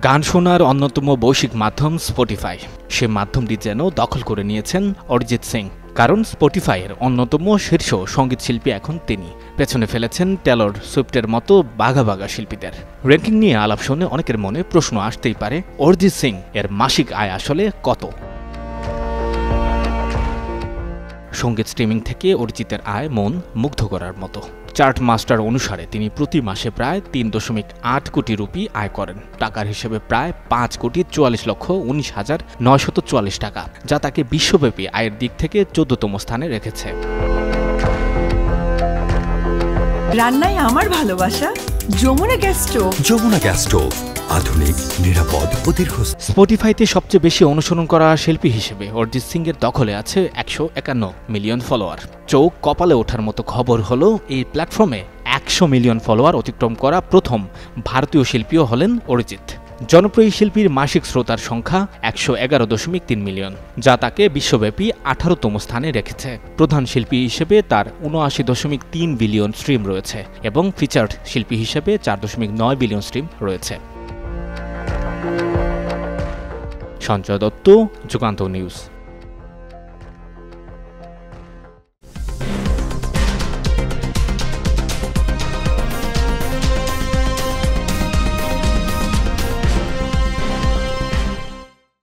গান শোনার অন্যতম বৈশ্বিক মাধ্যম স্পটিফাই। সে মাধ্যমটি যেন দখল করে নিয়েছেন অরিজিৎ সিং। কারণ স্পটিফাইয়ের অন্যতম শীর্ষ সঙ্গীত শিল্পী এখন তিনি। পেছনে ফেলেছেন টেলর সুইফটের মতো বাঘা বাঘা শিল্পীদের। র্যাঙ্কিং নিয়ে আলাপ শুনে অনেকের মনে প্রশ্ন আসতেই পারে, অরিজিৎ সিং এর মাসিক আয় আসলে কত? সঙ্গীত স্ট্রিমিং থেকে অরিজিতের আয় মন মুগ্ধ করার মতো। চার্ট মাস্টার অনুসারে তিনি প্রতি মাসে প্রায় 3.8 কোটি রুপি আয় করেন। টাকার হিসেবে প্রায় 5,44,19,944 টাকা, যা তাকে বিশ্বব্যাপী আয়ের দিক থেকে 14তম স্থানে রেখেছে। রান্নায় আমার ভালোবাসা Jamuna gas stove. Jamuna gas stove, আধুনিক, নিরাপদ ও দীর্ঘস্থায়ী। স্পটিফাইতে সবচেয়ে বেশি অনুসরণ করা শিল্পী হিসেবে অরিজিৎ সিং এর দখলে আছে 151 মিলিয়ন ফলোয়ার। চোখ কপালে ওঠার মতো খবর হলো, এই প্ল্যাটফর্মে 100 মিলিয়ন ফলোয়ার অতিক্রম করা প্রথম ভারতীয় শিল্পীও হলেন অরিজিৎ। জনপ্রিয় শিল্পীর মাসিক শ্রোতার সংখ্যা 111.3 মিলিয়ন, যা তাকে বিশ্বব্যাপী 18তম স্থানে রেখেছে। প্রধান শিল্পী হিসেবে তার 79.3 বিলিয়ন স্ট্রিম রয়েছে এবং ফিচার্ড শিল্পী হিসেবে 4.9 বিলিয়ন স্ট্রিম রয়েছে। সঞ্জয় দত্ত, যুগান্তর নিউজ।